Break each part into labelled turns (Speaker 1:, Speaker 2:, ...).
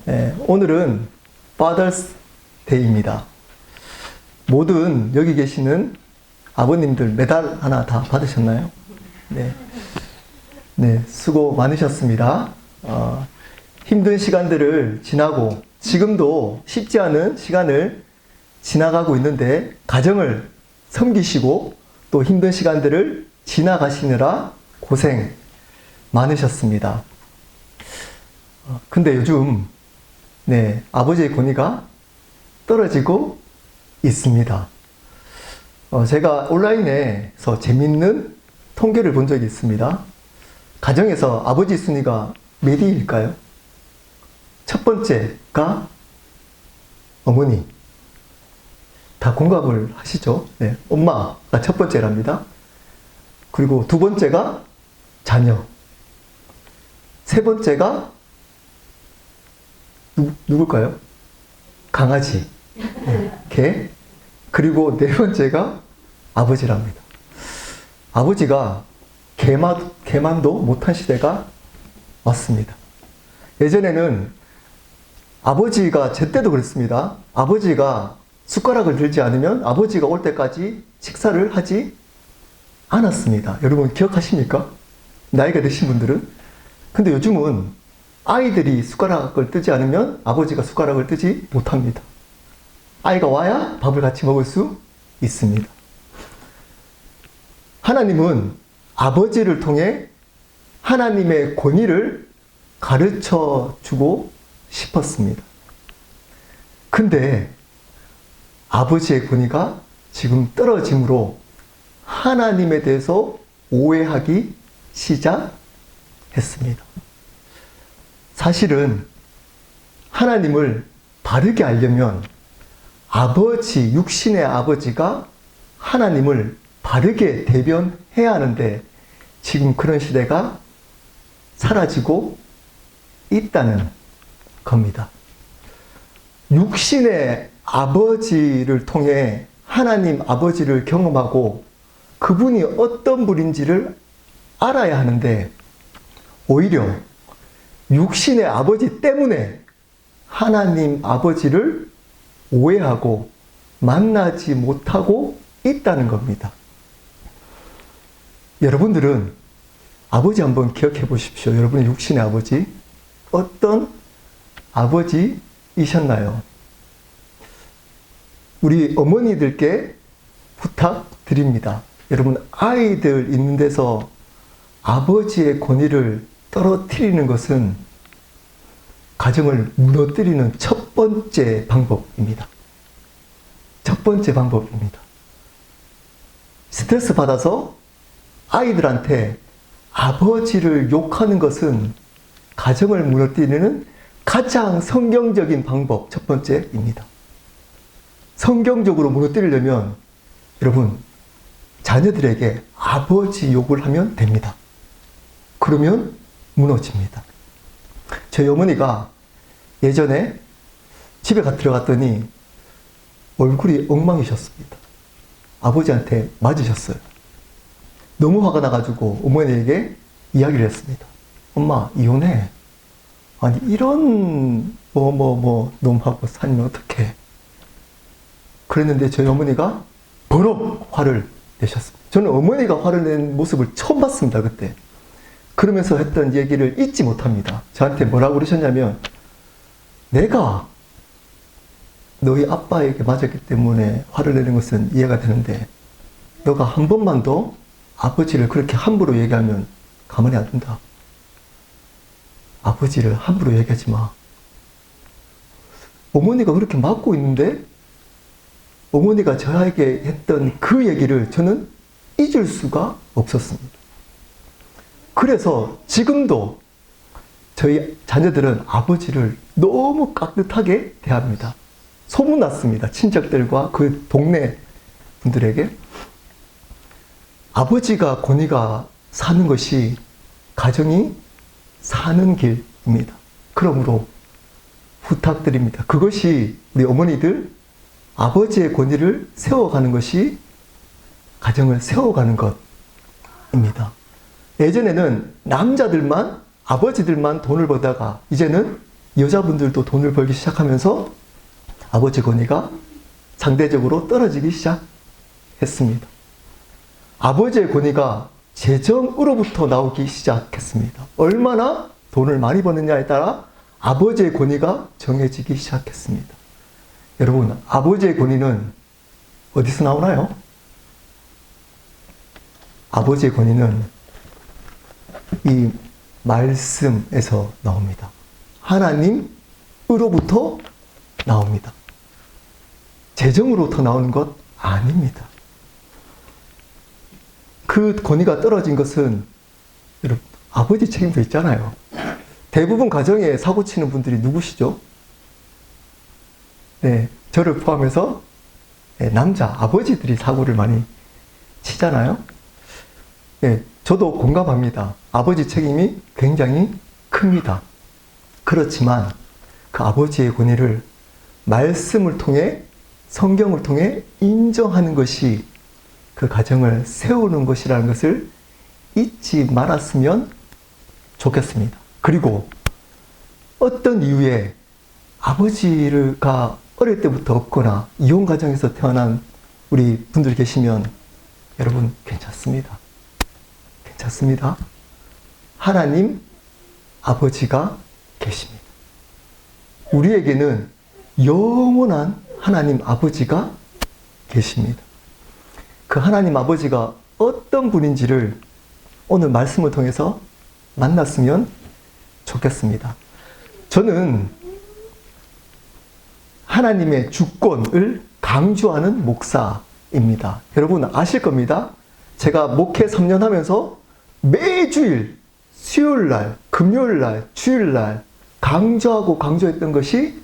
Speaker 1: 오늘은 Father's Day입니다. 모든 여기 계시는 아버님들 메달 하나 다 받으셨나요? 네, 수고 많으셨습니다. 힘든 시간들을 지나고 지금도 쉽지 않은 시간을 지나가고 있는데 가정을 섬기시고 또 힘든 시간들을 지나가시느라 고생 많으셨습니다. 근데 요즘 아버지의 권위가 떨어지고 있습니다. 제가 온라인에서 재밌는 통계를 본 적이 있습니다. 가정에서 아버지 순위가 몇 위일까요? 첫 번째가 어머니. 다 공감을 하시죠? 엄마가 첫 번째랍니다. 그리고 두 번째가 자녀. 세 번째가 누굴까요? 강아지, 개. 그리고 네 번째가 아버지랍니다. 아버지가 개만도 못한 시대가 왔습니다. 예전에는 아버지가, 제 때도 그랬습니다. 아버지가 숟가락을 들지 않으면 아버지가 올 때까지 식사를 하지 않았습니다. 여러분 기억하십니까? 나이가 드신 분들은. 근데 요즘은 아이들이 숟가락을 뜨지 않으면 아버지가 숟가락을 뜨지 못합니다. 아이가 와야 밥을 같이 먹을 수 있습니다. 하나님은 아버지를 통해 하나님의 권위를 가르쳐 주고 싶었습니다. 근데 아버지의 권위가 지금 떨어짐으로 하나님에 대해서 오해하기 시작했습니다. 사실은 하나님을 바르게 알려면 아버지, 육신의 아버지가 하나님을 바르게 대변해야 하는데 지금 그런 시대가 사라지고 있다는 겁니다. 육신의 아버지를 통해 하나님 아버지를 경험하고 그분이 어떤 분인지를 알아야 하는데 오히려 육신의 아버지 때문에 하나님 아버지를 오해하고 만나지 못하고 있다는 겁니다. 여러분들은 아버지 한번 기억해 보십시오. 여러분의 육신의 아버지 어떤 아버지이셨나요? 우리 어머니들께 부탁드립니다. 여러분 아이들 있는 데서 아버지의 권위를 떨어뜨리는 것은 가정을 무너뜨리는 첫 번째 방법입니다. 첫 번째 방법입니다. 스트레스 받아서 아이들한테 아버지를 욕하는 것은 가정을 무너뜨리는 가장 성경적인 방법 첫 번째입니다. 성경적으로 무너뜨리려면 여러분 자녀들에게 아버지 욕을 하면 됩니다. 그러면 무너집니다. 저희 어머니가 예전에 집에 들어갔더니 얼굴이 엉망이셨습니다. 아버지한테 맞으셨어요. 너무 화가 나가지고 어머니에게 이야기를 했습니다. 엄마 이혼해. 아니 이런 놈하고 살면 어떡해. 그랬는데 저희 어머니가 버럭 화를 내셨습니다. 저는 어머니가 화를 낸 모습을 처음 봤습니다. 그때. 그러면서 했던 얘기를 잊지 못합니다. 저한테 뭐라고 그러셨냐면 내가 너희 아빠에게 맞았기 때문에 화를 내는 것은 이해가 되는데 너가 한 번만 더 아버지를 그렇게 함부로 얘기하면 가만히 안 둔다. 아버지를 함부로 얘기하지 마. 어머니가 그렇게 맞고 있는데 어머니가 저에게 했던 그 얘기를 저는 잊을 수가 없었습니다. 그래서 지금도 저희 자녀들은 아버지를 너무 깍듯하게 대합니다. 소문났습니다. 친척들과 그 동네 분들에게. 아버지가 권위가 사는 것이 가정이 사는 길입니다. 그러므로 부탁드립니다. 그것이 우리 어머니들 아버지의 권위를 세워가는 것이 가정을 세워가는 것입니다. 예전에는 남자들만, 아버지들만 돈을 벌다가 이제는 여자분들도 돈을 벌기 시작하면서 아버지 권위가 상대적으로 떨어지기 시작했습니다. 아버지의 권위가 재정으로부터 나오기 시작했습니다. 얼마나 돈을 많이 버느냐에 따라 아버지의 권위가 정해지기 시작했습니다. 여러분, 아버지의 권위는 어디서 나오나요? 아버지의 권위는 이 말씀에서 나옵니다. 하나님으로부터 나옵니다. 재정으로부터 나오는 것 아닙니다. 그 권위가 떨어진 것은 여러분, 아버지 책임도 있잖아요. 대부분 가정에 사고 치는 분들이 누구시죠? 네, 저를 포함해서 남자 아버지들이 사고를 많이 치잖아요. 네, 저도 공감합니다. 아버지 책임이 굉장히 큽니다. 그렇지만 그 아버지의 권위를 말씀을 통해, 성경을 통해 인정하는 것이 그 가정을 세우는 것이라는 것을 잊지 말았으면 좋겠습니다. 그리고 어떤 이유에 아버지가 어릴 때부터 없거나 이혼 가정에서 태어난 우리 분들 계시면 여러분 괜찮습니다. 괜찮습니다. 하나님 아버지가 계십니다. 우리에게는 영원한 하나님 아버지가 계십니다. 그 하나님 아버지가 어떤 분인지를 오늘 말씀을 통해서 만났으면 좋겠습니다. 저는 하나님의 주권을 강조하는 목사입니다. 여러분 아실 겁니다. 제가 목회 3년 하면서 매주일 수요일날, 금요일날, 주일날 강조했던 것이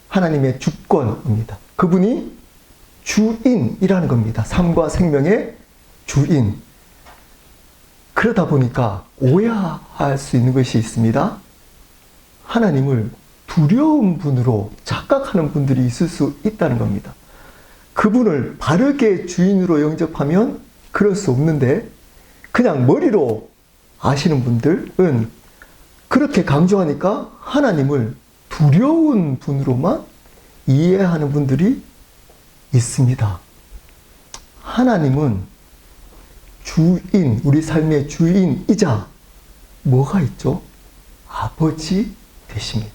Speaker 1: 하나님의 주권입니다. 그분이 주인이라는 겁니다. 삶과 생명의 주인. 그러다 보니까 오해할 수 있는 것이 있습니다. 하나님을 두려운 분으로 착각하는 분들이 있을 수 있다는 겁니다. 그분을 바르게 주인으로 영접하면 그럴 수 없는데 그냥 머리로 아시는 분들은 그렇게 강조하니까 하나님을 두려운 분으로만 이해하는 분들이 있습니다. 하나님은 주인, 우리 삶의 주인이자 뭐가 있죠? 아버지 되십니다.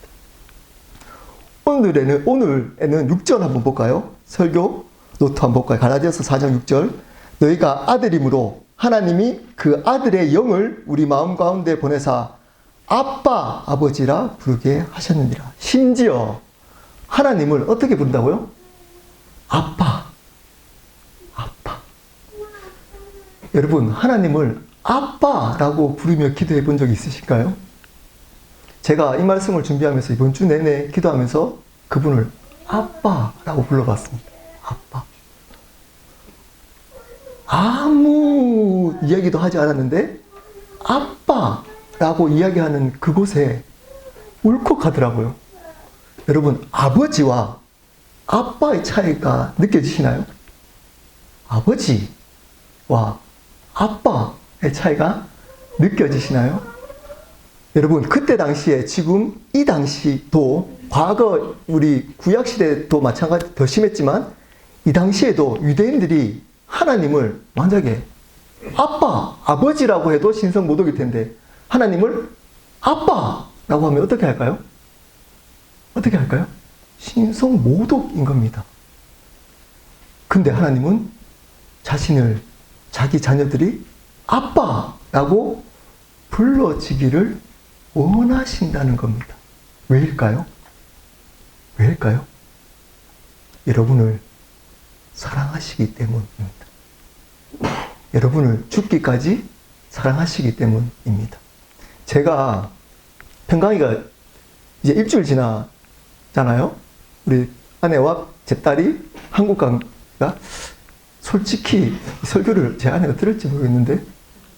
Speaker 1: 오늘에는 6절 한번 볼까요? 설교 노트 한번 볼까요? 갈라디아서 4장 6절. 너희가 아들이므로 하나님이 그 아들의 영을 우리 마음 가운데 보내사 아빠, 아버지라 부르게 하셨느니라. 심지어 하나님을 어떻게 부른다고요? 아빠. 아빠. 여러분, 하나님을 아빠라고 부르며 기도해 본 적이 있으실까요? 제가 이 말씀을 준비하면서 이번 주 내내 기도하면서 그분을 아빠라고 불러봤습니다. 아빠. 아무 이야기도 하지 않았는데 아빠라고 이야기하는 그곳에 울컥하더라고요. 여러분, 아버지와 아빠의 차이가 느껴지시나요? 아버지와 아빠의 차이가 느껴지시나요? 여러분, 그때 당시에 지금 이 당시도 과거 우리 구약시대도 마찬가지 더 심했지만 이 당시에도 유대인들이 하나님을 만약에 아빠, 아버지라고 해도 신성 모독일 텐데 하나님을 아빠라고 하면 어떻게 할까요? 어떻게 할까요? 신성 모독인 겁니다. 근데 하나님은 자기 자녀들이 아빠라고 불러지기를 원하신다는 겁니다. 왜일까요? 왜일까요? 여러분을 사랑하시기 때문입니다. 여러분을 죽기까지 사랑하시기 때문입니다. 제가 평강이가 이제 일주일 지나잖아요. 우리 아내와 제 딸이 한국 가니까 솔직히 설교를 제 아내가 들을지 모르겠는데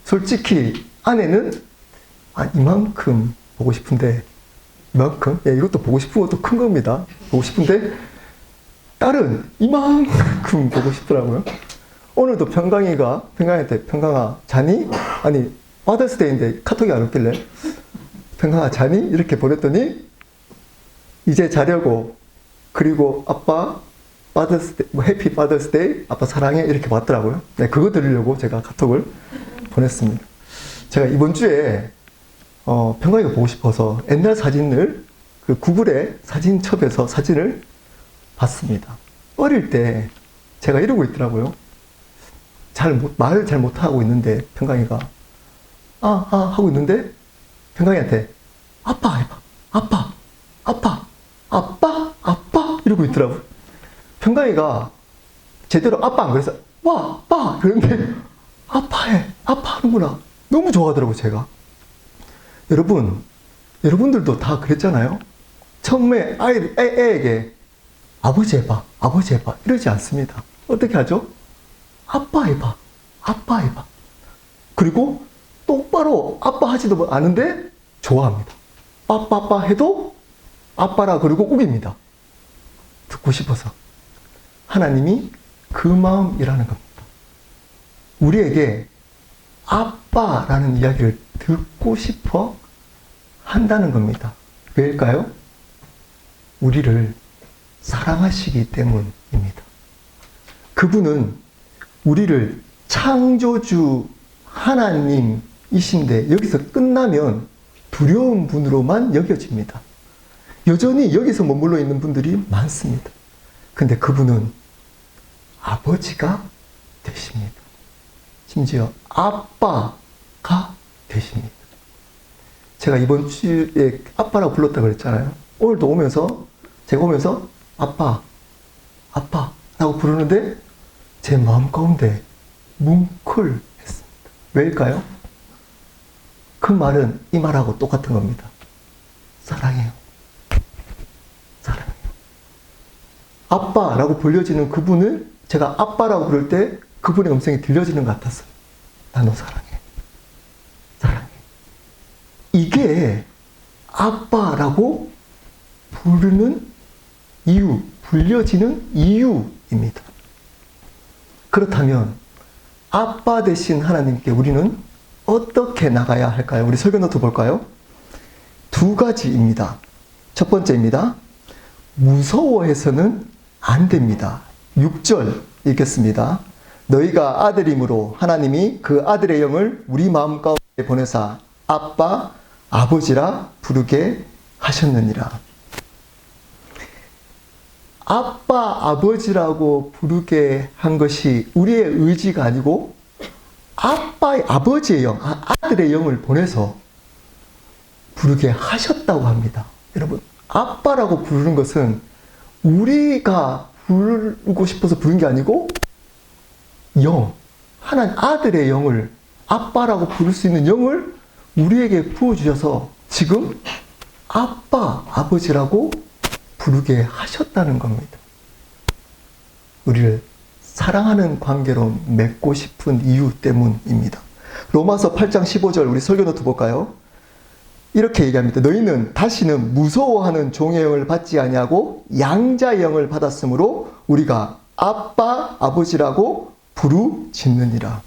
Speaker 1: 솔직히 아내는 이만큼 보고 싶은데 이만큼? 이것도 보고 싶은 것도 큰 겁니다. 보고 싶은데 딸은 이만큼 보고 싶더라고요. 오늘도 평강이한테 평강아 자니? 아니 마더스데이인데 카톡이 안 오길래 평강아 자니? 이렇게 보냈더니 이제 자려고. 그리고 아빠 파더스데이, 해피 파더스데이, 아빠 사랑해 이렇게 왔더라고요. 네, 그거 들으려고 제가 카톡을 보냈습니다. 제가 이번 주에 평강이가 보고 싶어서 옛날 사진을 그 구글의 사진첩에서 사진을 봤습니다. 어릴 때 제가 이러고 있더라고요. 말을 잘 못하고 있는데 평강이가 하고 있는데 평강이한테 아빠 해봐. 아빠 이러고 있더라고요. 평강이가 제대로 아빠 안 그래서 와 아빠 그런데 아빠 하는구나. 너무 좋아하더라고요. 제가. 여러분들도 다 그랬잖아요. 처음에 애에게 아버지 해봐 이러지 않습니다. 어떻게 하죠? 아빠 해봐. 그리고 똑바로 아빠 하지도 않은데 좋아합니다. 아빠 해도 아빠라 그러고 우깁니다. 듣고 싶어서. 하나님이 그 마음이라는 겁니다. 우리에게 아빠라는 이야기를 듣고 싶어 한다는 겁니다. 왜일까요? 우리를 사랑하시기 때문입니다. 그분은 우리를 창조주 하나님이신데 여기서 끝나면 두려운 분으로만 여겨집니다. 여전히 여기서 머물러 있는 분들이 많습니다. 근데 그분은 아버지가 되십니다. 심지어 아빠가 되십니다. 제가 이번 주에 아빠라고 불렀다고 그랬잖아요. 오늘도 제가 오면서 아빠라고 부르는데 제 마음 가운데 뭉클했습니다. 왜일까요? 그 말은 이 말하고 똑같은 겁니다. 사랑해요. 아빠라고 불려지는 그분을 제가 아빠라고 부를 때 그분의 음성이 들려지는 것 같았어요. 나 너 사랑해. 이게 아빠라고 부르는 이유, 불려지는 이유입니다. 그렇다면 아빠 되신 하나님께 우리는 어떻게 나가야 할까요? 우리 설교 노트 볼까요? 2가지입니다. 첫 번째입니다. 무서워해서는 안 됩니다. 6절 읽겠습니다. 너희가 아들임으로 하나님이 그 아들의 영을 우리 마음 가운데 보내사 아빠, 아버지라 부르게 하셨느니라. 아빠, 아버지라고 부르게 한 것이 우리의 의지가 아니고 아버지의 영, 아들의 영을 보내서 부르게 하셨다고 합니다. 여러분, 아빠라고 부르는 것은 우리가 부르고 싶어서 부른 게 아니고 하나님 아들의 영을 아빠라고 부를 수 있는 영을 우리에게 부어주셔서 지금 아빠, 아버지라고 부르게 하셨다는 겁니다. 우리를 사랑하는 관계로 맺고 싶은 이유 때문입니다. 로마서 8장 15절 우리 설교 노트 볼까요? 이렇게 얘기합니다. 너희는 다시는 무서워하는 종의 영을 받지 아니하고 양자의 영을 받았으므로 우리가 아빠, 아버지라고 부르짖느니라.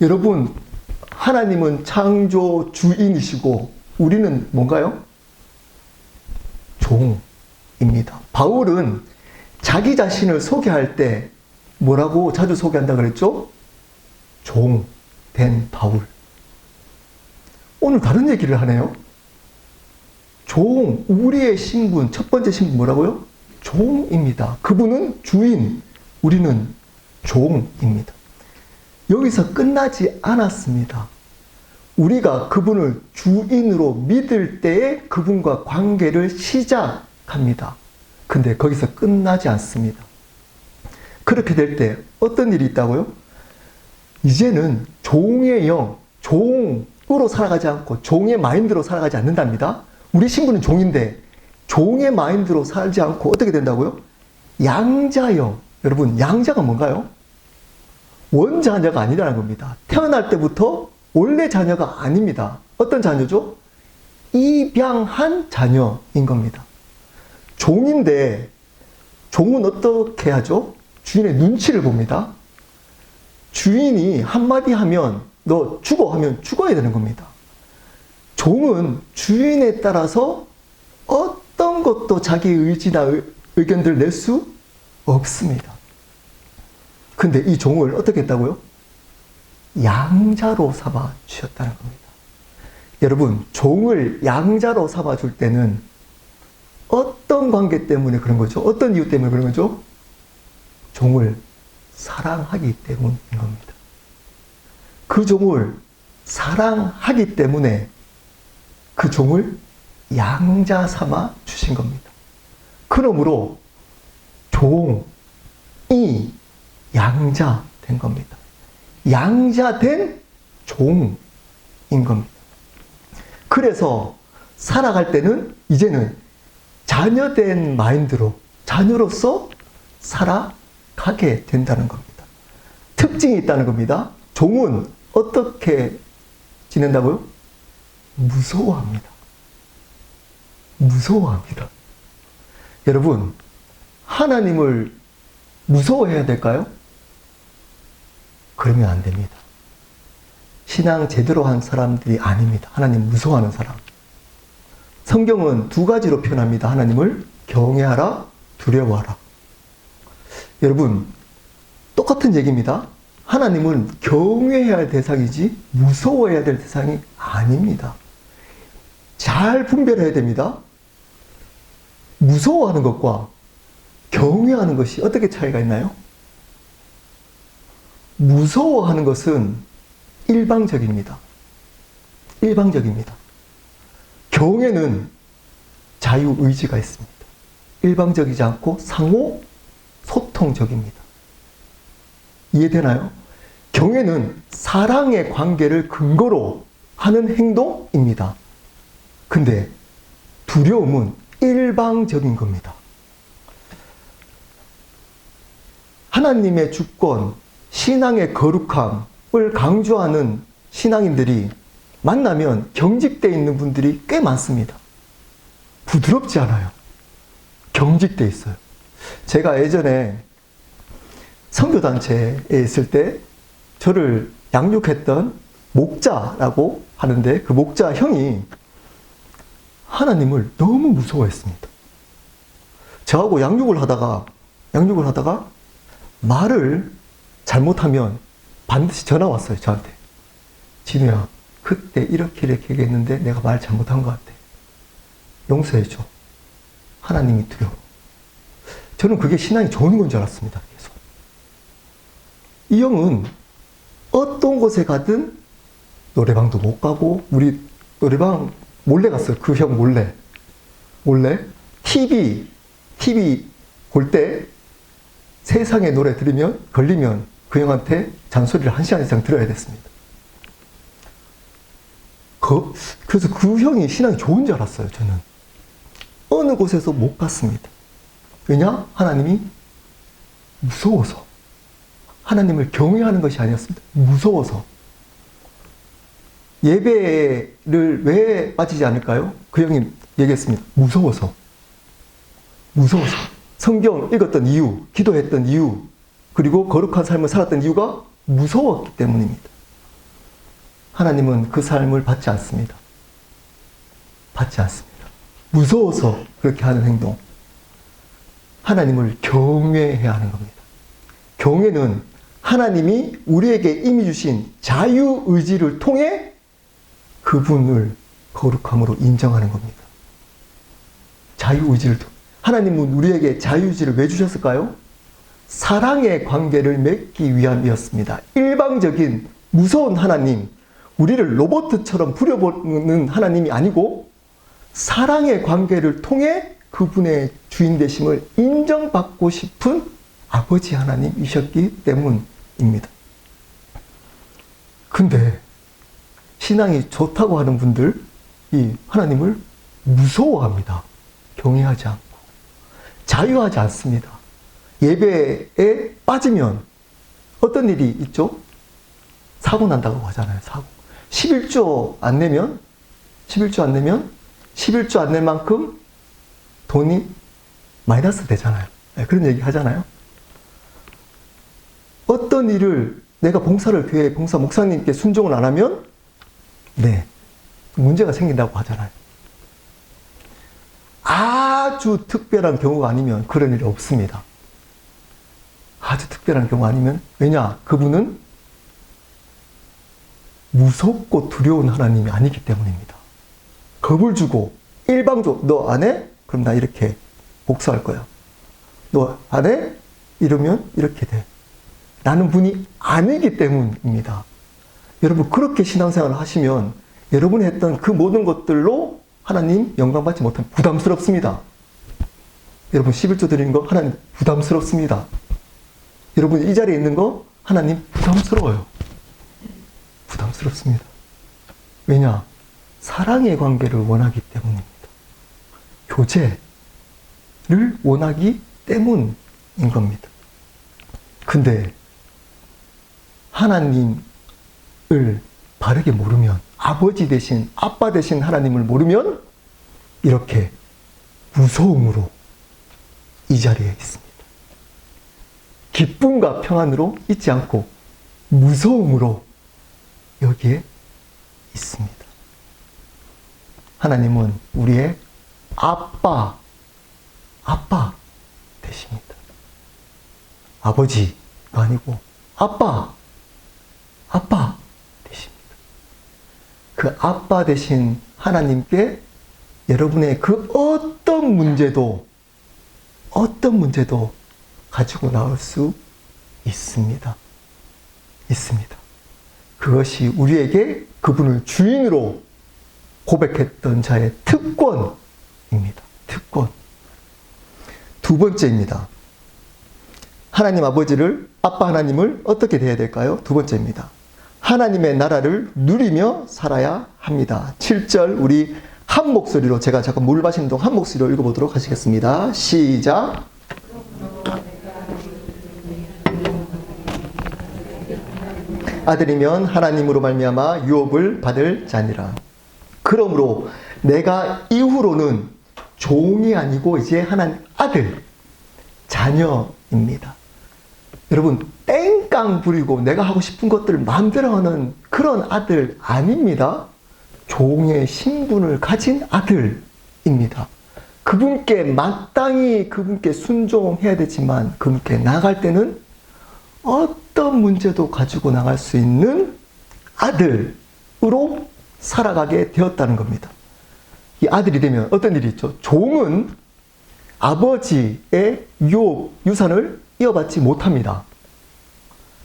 Speaker 1: 여러분, 하나님은 창조 주인이시고 우리는 뭔가요? 종입니다. 바울은 자기 자신을 소개할 때 뭐라고 자주 소개한다 그랬죠? 종 된 바울. 오늘 다른 얘기를 하네요. 우리의 신분, 첫 번째 신분 뭐라고요? 종입니다. 그분은 주인, 우리는 종입니다. 여기서 끝나지 않았습니다. 우리가 그분을 주인으로 믿을 때에 그분과 관계를 시작합니다. 근데 거기서 끝나지 않습니다. 그렇게 될 때 어떤 일이 있다고요? 이제는 종의 영, 종으로 살아가지 않고 종의 마인드로 살아가지 않는답니다. 우리 신분은 종인데 종의 마인드로 살지 않고 어떻게 된다고요? 양자영. 여러분, 양자가 뭔가요? 원자녀가 아니라는 겁니다. 태어날 때부터 원래 자녀가 아닙니다. 어떤 자녀죠? 입양한 자녀인 겁니다. 종인데 종은 어떻게 하죠? 주인의 눈치를 봅니다. 주인이 한마디 하면 너 죽어 하면 죽어야 되는 겁니다. 종은 주인에 따라서 어떤 것도 자기 의지나 의견들을 낼 수 없습니다. 근데 이 종을 어떻게 했다고요? 양자로 삼아 주셨다는 겁니다. 여러분, 종을 양자로 삼아 줄 때는 어떤 관계 때문에 그런 거죠? 어떤 이유 때문에 그런 거죠? 종을 사랑하기 때문인 겁니다. 그 종을 사랑하기 때문에 그 종을 양자 삼아 주신 겁니다. 그러므로 종이 양자 된 겁니다. 양자된 종인 겁니다. 그래서 살아갈 때는 이제는 자녀된 마인드로, 자녀로서 살아가게 된다는 겁니다. 특징이 있다는 겁니다. 종은 어떻게 지낸다고요? 무서워합니다. 무서워합니다. 여러분, 하나님을 무서워해야 될까요? 그러면 안 됩니다. 신앙 제대로 한 사람들이 아닙니다. 하나님 무서워하는 사람. 성경은 두 가지로 표현합니다. 하나님을 경외하라, 두려워하라. 여러분, 똑같은 얘기입니다. 하나님은 경외해야 할 대상이지 무서워해야 될 대상이 아닙니다. 잘 분별해야 됩니다. 무서워하는 것과 경외하는 것이 어떻게 차이가 있나요? 무서워하는 것은 일방적입니다. 일방적입니다. 경외는 자유의지가 있습니다. 일방적이지 않고 상호 소통적입니다. 이해되나요? 경외는 사랑의 관계를 근거로 하는 행동입니다. 근데 두려움은 일방적인 겁니다. 하나님의 주권, 신앙의 거룩함을 강조하는 신앙인들이 만나면 경직되어 있는 분들이 꽤 많습니다. 부드럽지 않아요. 경직되어 있어요. 제가 예전에 선교단체에 있을 때 저를 양육했던 목자라고 하는데 그 목자 형이 하나님을 너무 무서워했습니다. 저하고 양육을 하다가 말을 잘못하면 반드시 전화 왔어요, 저한테. 진우야, 그때 이렇게 얘기했는데 내가 말 잘못한 것 같아. 용서해줘. 하나님이 두려워. 저는 그게 신앙이 좋은 건 줄 알았습니다, 계속. 이 형은 어떤 곳에 가든 노래방도 못 가고, 우리 노래방 몰래 갔어요. 그 형 몰래. TV 볼 때 세상의 노래 걸리면 그 형한테 잔소리를 1시간 이상 들어야 됐습니다. 그래서 그 형이 신앙이 좋은 줄 알았어요, 저는. 어느 곳에서 못 갔습니다. 왜냐? 하나님이 무서워서. 하나님을 경외하는 것이 아니었습니다. 무서워서. 예배를 왜 빠지지 않을까요? 그 형이 얘기했습니다. 무서워서. 성경 읽었던 이유, 기도했던 이유, 그리고 거룩한 삶을 살았던 이유가 무서웠기 때문입니다. 하나님은 그 삶을 받지 않습니다. 무서워서 그렇게 하는 행동. 하나님을 경외해야 하는 겁니다. 경외는 하나님이 우리에게 이미 주신 자유의지를 통해 그분을 거룩함으로 인정하는 겁니다. 자유의지를 통해. 하나님은 우리에게 자유의지를 왜 주셨을까요? 사랑의 관계를 맺기 위함이었습니다. 일방적인 무서운 하나님, 우리를 로봇처럼 부려보는 하나님이 아니고 사랑의 관계를 통해 그분의 주인 되심을 인정받고 싶은 아버지 하나님이셨기 때문입니다. 근데 신앙이 좋다고 하는 분들이 하나님을 무서워합니다. 경외하지 않고. 자유하지 않습니다. 예배에 빠지면 어떤 일이 있죠? 사고 난다고 하잖아요. 사고. 11조 안 내면 11조 안 낼 만큼 돈이 마이너스 되잖아요. 네, 그런 얘기 하잖아요. 어떤 일을 내가 교회 봉사 목사님께 순종을 안 하면 네, 문제가 생긴다고 하잖아요. 아주 특별한 경우가 아니면 그런 일이 없습니다. 아주 특별한 경우 아니면, 왜냐? 그분은 무섭고 두려운 하나님이 아니기 때문입니다. 겁을 주고 일방적으로 너 안 해? 그럼 나 이렇게 복수할 거야. 너 안 해? 이러면 이렇게 돼. 라는 분이 아니기 때문입니다. 여러분, 그렇게 신앙생활을 하시면 여러분이 했던 그 모든 것들로 하나님 영광 받지 못하면 부담스럽습니다. 여러분 11조 드리는 거 하나님 부담스럽습니다. 여러분 이 자리에 있는 거 하나님 부담스러워요. 부담스럽습니다. 왜냐? 사랑의 관계를 원하기 때문입니다. 교제를 원하기 때문인 겁니다. 근데 하나님을 바르게 모르면, 아버지 대신 아빠 대신 하나님을 모르면 이렇게 무서움으로 이 자리에 있습니다. 기쁨과 평안으로 있지 않고 무서움으로 여기에 있습니다. 하나님은 우리의 아빠 되십니다. 아버지가 아니고 아빠 되십니다. 그 아빠 되신 하나님께 여러분의 그 어떤 문제도 가지고 나올 수 있습니다. 그것이 우리에게 그분을 주인으로 고백했던 자의 특권입니다. 특권. 두 번째입니다. 하나님 아버지를, 아빠 하나님을 어떻게 대해야 될까요? 두 번째입니다. 하나님의 나라를 누리며 살아야 합니다. 7절 우리 한 목소리로, 제가 잠깐 물 마시는 동안 한 목소리로 읽어보도록 하시겠습니다. 시작. 아들이면 하나님으로 말미암아 유업을 받을 자니라. 그러므로 내가 이후로는 종이 아니고 이제 하나님 아들, 자녀입니다. 여러분 땡깡 부리고 내가 하고 싶은 것들을 마음대로 하는 그런 아들 아닙니다. 종의 신분을 가진 아들입니다. 그분께 마땅히 그분께 순종해야 되지만 그분께 나갈 때는 어떤 문제도 가지고 나갈 수 있는 아들으로 살아가게 되었다는 겁니다. 이 아들이 되면 어떤 일이 있죠? 종은 아버지의 유산을 이어받지 못합니다.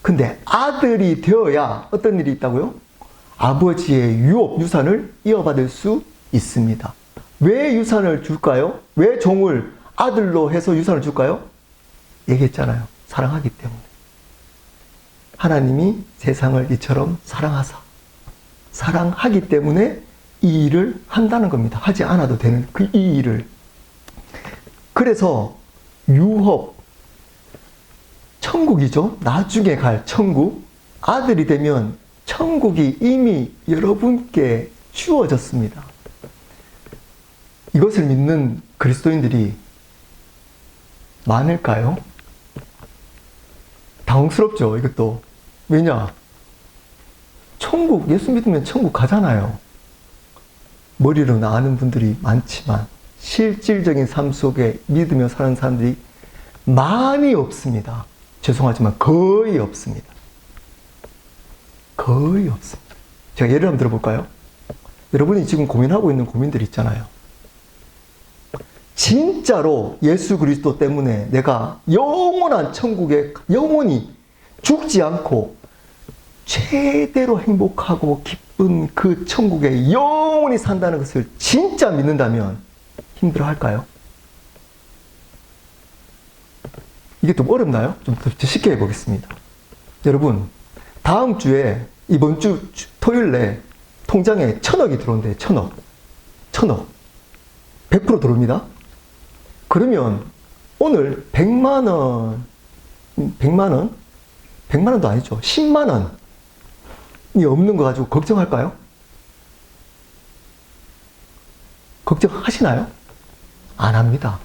Speaker 1: 근데 아들이 되어야 어떤 일이 있다고요? 아버지의 유산을 이어받을 수 있습니다. 왜 유산을 줄까요? 왜 종을 아들로 해서 유산을 줄까요? 얘기했잖아요. 사랑하기 때문에. 하나님이 세상을 이처럼 사랑하기 때문에 이 일을 한다는 겁니다. 하지 않아도 되는 이 일을. 그래서 유업, 천국이죠. 나중에 갈 천국. 아들이 되면 천국이 이미 여러분께 주어졌습니다. 이것을 믿는 그리스도인들이 많을까요? 당황스럽죠, 이것도. 왜냐? 천국, 예수 믿으면 천국 가잖아요. 머리로는 아는 분들이 많지만 실질적인 삶 속에 믿으며 사는 사람들이 많이 없습니다. 죄송하지만 거의 없습니다. 거의 없습니다. 제가 예를 한번 들어볼까요? 여러분이 지금 고민하고 있는 고민들이 있잖아요. 진짜로 예수 그리스도 때문에 내가 영원한 천국에 영원히 죽지 않고 최대로 행복하고 기쁜 그 천국에 영원히 산다는 것을 진짜 믿는다면 힘들어 할까요? 이게 좀 어렵나요? 좀 더 쉽게 해보겠습니다. 여러분, 다음 주에, 이번 주 토요일에 통장에 1,000억이 들어온대요. 1,000억. 100% 들어옵니다. 그러면 오늘 100만 원도 아니죠. 10만 원이 없는 거 가지고 걱정할까요? 걱정하시나요? 안 합니다.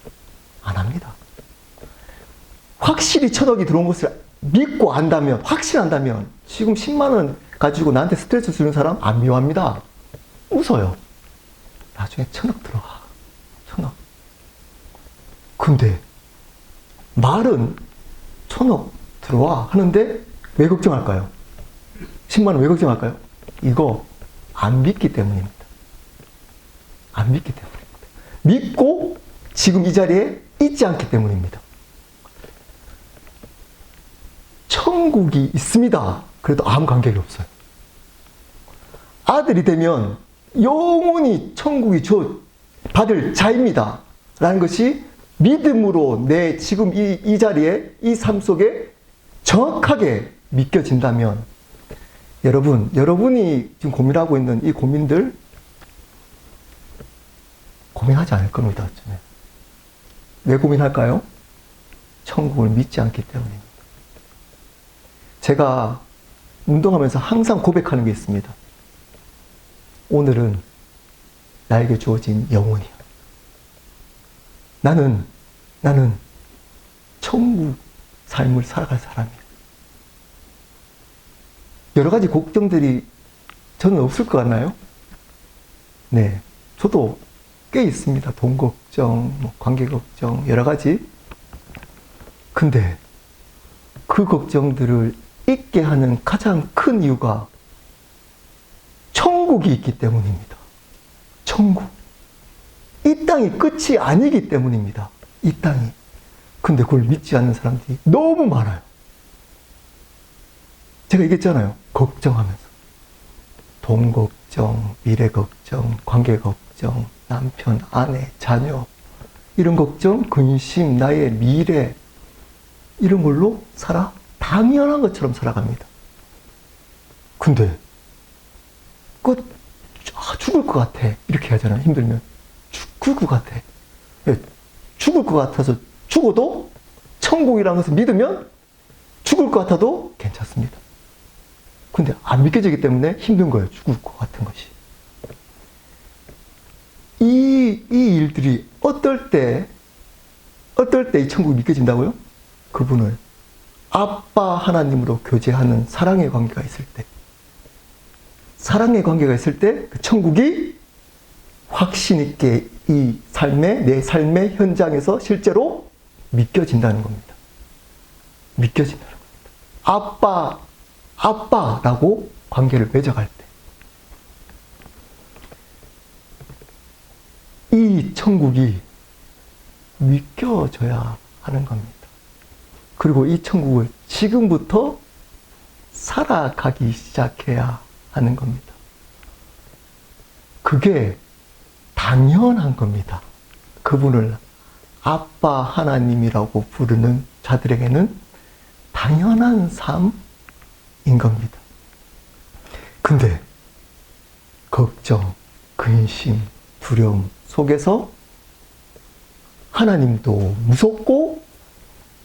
Speaker 1: 확실히 1,000억이 들어온 것을 믿고 확실한다면 지금 10만 원 가지고 나한테 스트레스 주는 사람 안 미워합니다. 웃어요. 나중에 1,000억 들어가. 1,000억. 근데 말은 1,000억 들어와 하는데 왜 걱정할까요? 10만 원 왜 걱정할까요? 이거 안 믿기 때문입니다. 안 믿기 때문입니다. 믿고 지금 이 자리에 있지 않기 때문입니다. 천국이 있습니다. 그래도 아무 관계가 없어요. 아들이 되면 영원히 천국이 받을 자입니다. 라는 것이 믿음으로 내 지금 이 자리에, 이 삶 속에 정확하게 믿겨진다면, 여러분이 지금 고민하고 있는 이 고민들, 고민하지 않을 겁니다. 왜 고민할까요? 천국을 믿지 않기 때문입니다. 제가 운동하면서 항상 고백하는 게 있습니다. 오늘은 나에게 주어진 영혼이야. 나는 천국 삶을 살아갈 사람이야. 여러 가지 걱정들이 저는 없을 것 같나요? 네. 저도 꽤 있습니다. 돈 걱정, 관계 걱정, 여러 가지. 근데 그 걱정들을 잊게 하는 가장 큰 이유가 천국이 있기 때문입니다. 천국. 이 땅이 끝이 아니기 때문입니다. 이 땅이. 근데 그걸 믿지 않는 사람들이 너무 많아요. 제가 얘기했잖아요. 걱정하면서. 돈 걱정, 미래 걱정, 관계 걱정, 남편, 아내, 자녀. 이런 걱정, 근심, 나의 미래. 이런 걸로 당연한 것처럼 살아갑니다. 근데 죽을 것 같아. 이렇게 하잖아요. 힘들면. 죽을 것 같아. 죽을 것 같아서 죽어도 천국이라는 것을 믿으면 죽을 것 같아도 괜찮습니다. 근데 안 믿겨지기 때문에 힘든 거예요. 죽을 것 같은 것이. 이 일들이 어떨 때 이 천국이 믿겨진다고요? 그분을 아빠 하나님으로 교제하는 사랑의 관계가 있을 때, 사랑의 관계가 있을 때 그 천국이 확신 있게 내 삶의 현장에서 실제로 믿겨진다는 겁니다. 믿겨진다는 겁니다. 아빠라고 관계를 맺어갈 때. 이 천국이 믿겨져야 하는 겁니다. 그리고 이 천국을 지금부터 살아가기 시작해야 하는 겁니다. 그게 당연한 겁니다. 그분을 아빠 하나님이라고 부르는 자들에게는 당연한 삶인 겁니다. 근데 걱정, 근심, 두려움 속에서 하나님도 무섭고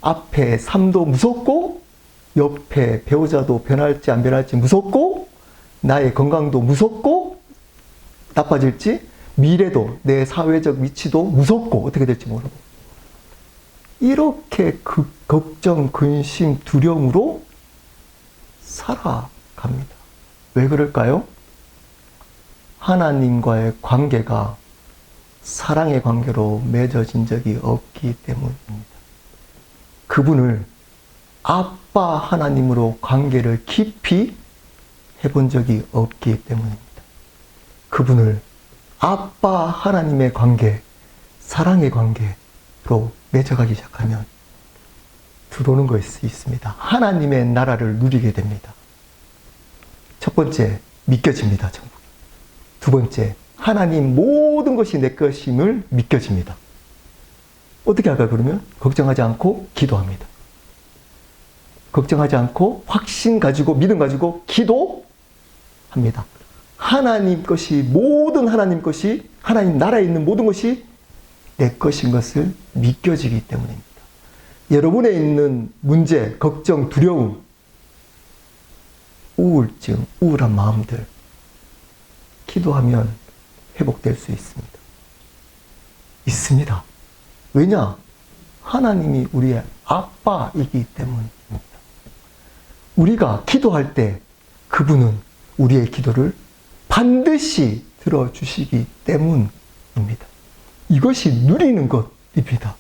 Speaker 1: 앞에 삶도 무섭고 옆에 배우자도 변할지 안 변할지 무섭고 나의 건강도 무섭고 나빠질지 미래도 내 사회적 위치도 무섭고 어떻게 될지 모르고 이렇게 걱정, 근심, 두려움으로 살아갑니다. 왜 그럴까요? 하나님과의 관계가 사랑의 관계로 맺어진 적이 없기 때문입니다. 그분을 아빠 하나님으로 관계를 깊이 해본 적이 없기 때문입니다. 그분을 아빠 하나님의 관계, 사랑의 관계로 맺어가기 시작하면 들어오는 것이 있습니다. 하나님의 나라를 누리게 됩니다. 첫 번째, 믿겨집니다. 천국. 두 번째, 하나님 모든 것이 내 것임을 믿겨집니다. 어떻게 할까요? 그러면 걱정하지 않고 기도합니다. 걱정하지 않고 확신 가지고 믿음 가지고 기도합니다. 하나님 것이 모든 하나님 것이 하나님 나라에 있는 모든 것이 내 것인 것을 믿겨지기 때문입니다. 여러분에 있는 문제, 걱정, 두려움, 우울증, 우울한 마음들 기도하면 회복될 수 있습니다. 있습니다. 왜냐? 하나님이 우리의 아빠이기 때문입니다. 우리가 기도할 때 그분은 우리의 기도를 반드시 들어주시기 때문입니다. 이것이 누리는 것입니다.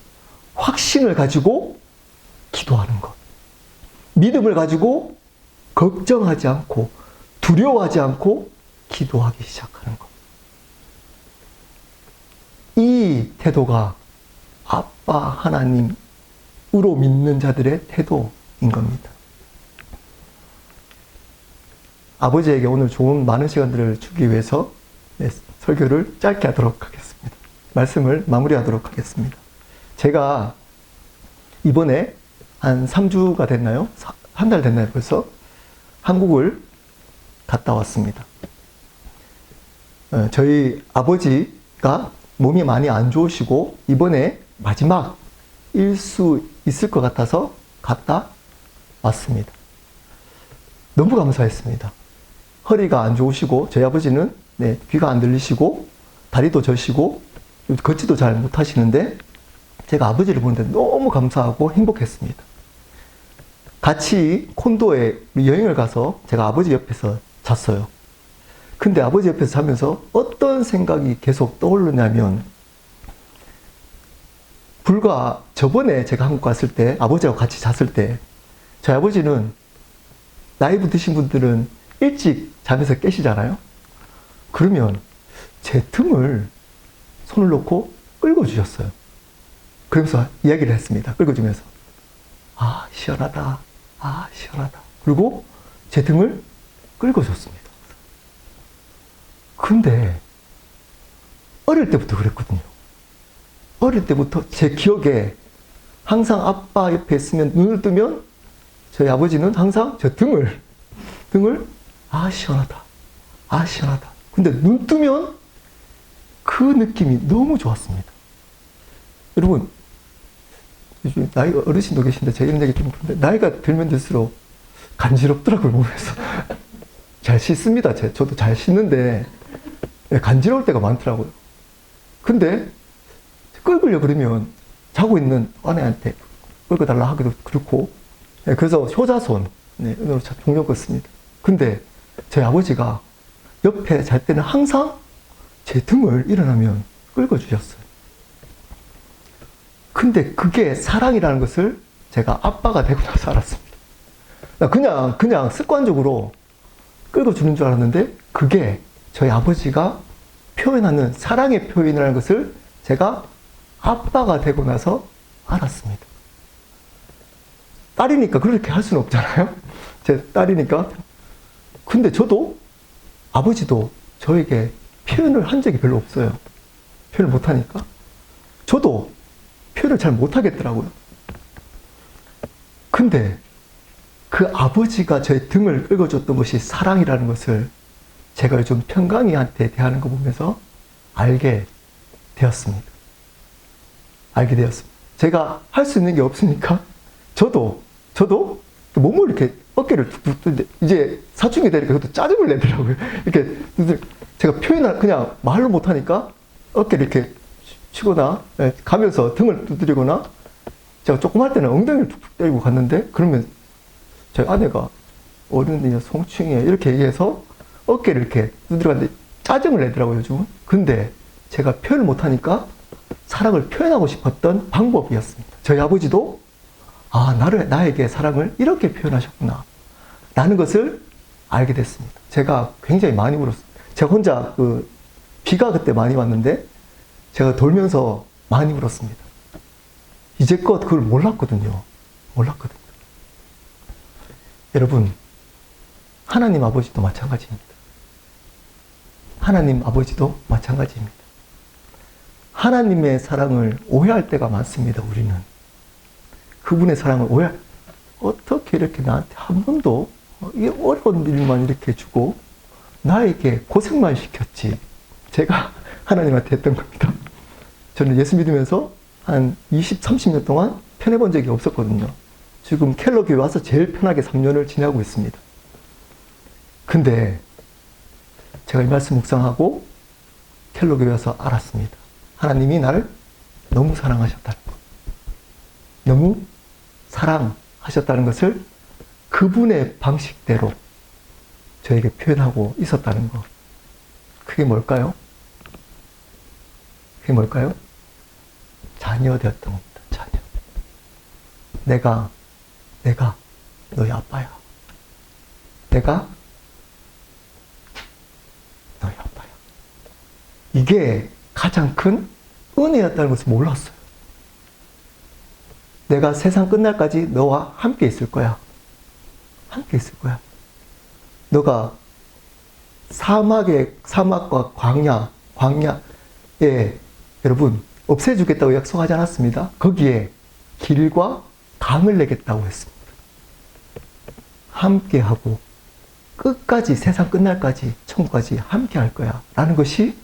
Speaker 1: 확신을 가지고 기도하는 것. 믿음을 가지고 걱정하지 않고 두려워하지 않고 기도하기 시작하는 것. 이 태도가 아빠 하나님으로 믿는 자들의 태도인 겁니다. 아버지에게 오늘 좋은 많은 시간들을 주기 위해서 설교를 짧게 하도록 하겠습니다. 말씀을 마무리하도록 하겠습니다. 제가 이번에 한 3주가 됐나요? 한 달 됐나요? 벌써? 한국을 갔다 왔습니다. 저희 아버지가 몸이 많이 안 좋으시고 이번에 마지막일 수 있을 것 같아서 갔다 왔습니다. 너무 감사했습니다. 허리가 안 좋으시고 저희 아버지는 귀가 안 들리시고 다리도 저시고 걷지도 잘 못하시는데 제가 아버지를 보는데 너무 감사하고 행복했습니다. 같이 콘도에 여행을 가서 제가 아버지 옆에서 잤어요. 근데 아버지 옆에서 자면서 어떤 생각이 계속 떠오르냐면 불과 저번에 제가 한국 갔을 때 아버지하고 같이 잤을 때 저희 아버지는 나이 드신 분들은 일찍 잠에서 깨시잖아요. 그러면 제 등을 손을 놓고 끌어주셨어요. 그러면서 이야기를 했습니다. 끌어주면서 아 시원하다. 아 시원하다. 그리고 제 등을 끌어줬습니다. 근데 어릴 때부터 그랬거든요. 어릴 때부터 제 기억에 항상 아빠 옆에 있으면 눈을 뜨면 저희 아버지는 항상 제 등을 아 시원하다. 아 시원하다. 근데 눈 뜨면 그 느낌이 너무 좋았습니다. 여러분 요즘 나이 어르신도 계신데 제가 이런 얘기 좀 그런데 나이가 들면 들수록 간지럽더라고요. 몸에서. 잘 씻습니다. 저도 잘 씻는데 간지러울 때가 많더라고요. 근데 끌고려 그러면 자고 있는 아내한테 끌고 달라 하기도 그렇고 그래서 효자손으로 종종 껐습니다. 근데 저희 아버지가 옆에 잘 때는 항상 제 등을 일어나면 끌어주셨어요. 근데 그게 사랑이라는 것을 제가 아빠가 되고 나서 알았습니다. 그냥 습관적으로 끌어주는 줄 알았는데 그게 저희 아버지가 표현하는 사랑의 표현이라는 것을 제가 아빠가 되고 나서 알았습니다. 딸이니까 그렇게 할 수는 없잖아요. 제 딸이니까. 근데 저도 아버지도 저에게 표현을 한 적이 별로 없어요. 표현을 못하니까. 저도 표현을 잘 못하겠더라고요. 근데 그 아버지가 저의 등을 끌어줬던 것이 사랑이라는 것을 제가 요즘 평강이한테 대하는 거 보면서 알게 되었습니다. 제가 할 수 있는 게 없으니까 저도 몸을 이렇게 어깨를 툭툭 뜨는데 이제 사춘기 되니까 그것도 짜증을 내더라고요. 이렇게 제가 표현을 그냥 말로 못하니까 어깨를 이렇게 치거나 가면서 등을 두드리거나 제가 조금 할 때는 엉덩이를 툭툭 때리고 갔는데 그러면 저희 아내가 어른이냐 송충이야 이렇게 얘기해서 어깨를 이렇게 두드려갔는데 짜증을 내더라고요 요즘은. 근데 제가 표현을 못하니까 사랑을 표현하고 싶었던 방법이었습니다. 저희 아버지도 나에게 사랑을 이렇게 표현하셨구나 라는 것을 알게 됐습니다. 제가 굉장히 많이 울었어요. 제가 혼자 비가 그때 많이 왔는데 제가 돌면서 많이 울었습니다. 이제껏 그걸 몰랐거든요. 여러분, 하나님 아버지도 마찬가지입니다. 하나님 아버지도 마찬가지입니다. 하나님의 사랑을 오해할 때가 많습니다. 우리는 그분의 사랑을 어떻게 이렇게 나한테 한 번도 이 어려운 일만 이렇게 주고 나에게 고생만 시켰지. 제가 하나님한테 했던 겁니다. 저는 예수 믿으면서 한 20, 30년 동안 편해본 적이 없었거든요. 지금 켈러교회 와서 제일 편하게 3년을 지내고 있습니다. 근데 제가 이 말씀 묵상하고 켈러교회 와서 알았습니다. 하나님이 나를 너무 사랑하셨다는 것. 너무 사랑하셨다는 것을 그분의 방식대로 저에게 표현하고 있었다는 것. 그게 그게 뭘까요? 그게 뭘까요? 자녀 되었던 겁니다. 자녀. 내가 너희 아빠야. 내가 너희 아빠야. 이게 가장 큰 은혜였다는 것을 몰랐어요. 내가 세상 끝날까지 너와 함께 있을 거야. 함께 있을 거야. 너가 사막과 광야에 여러분 없애주겠다고 약속하지 않았습니다. 거기에 길과 강을 내겠다고 했습니다. 함께하고 끝까지 세상 끝날까지 천국까지 함께할 거야 라는 것이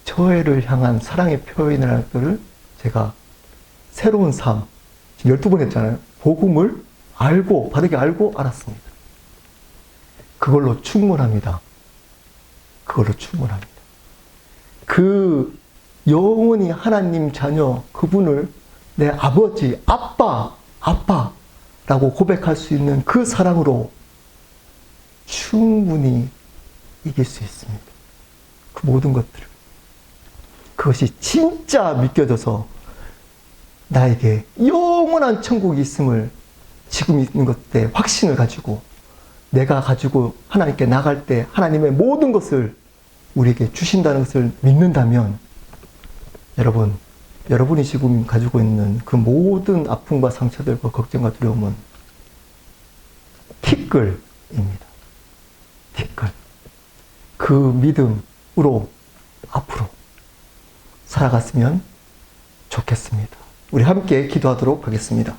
Speaker 1: 저를 향한 사랑의 표현이라는 것을 제가 새로운 삶 지금 12번 했잖아요. 복음을 알고 바르게 알고 알았습니다. 그걸로 충분합니다. 그걸로 충분합니다. 그 영원히 하나님 자녀 그분을 내 아버지, 아빠라고 고백할 수 있는 그 사랑으로 충분히 이길 수 있습니다. 그 모든 것들을. 그것이 진짜 믿겨져서 나에게 영원한 천국이 있음을 지금 있는 것에 확신을 가지고 내가 가지고 하나님께 나갈 때 하나님의 모든 것을 우리에게 주신다는 것을 믿는다면 여러분, 여러분이 지금 가지고 있는 그 모든 아픔과 상처들과 걱정과 두려움은 티끌입니다. 티끌. 그 믿음으로 앞으로 살아갔으면 좋겠습니다. 우리 함께 기도하도록 하겠습니다.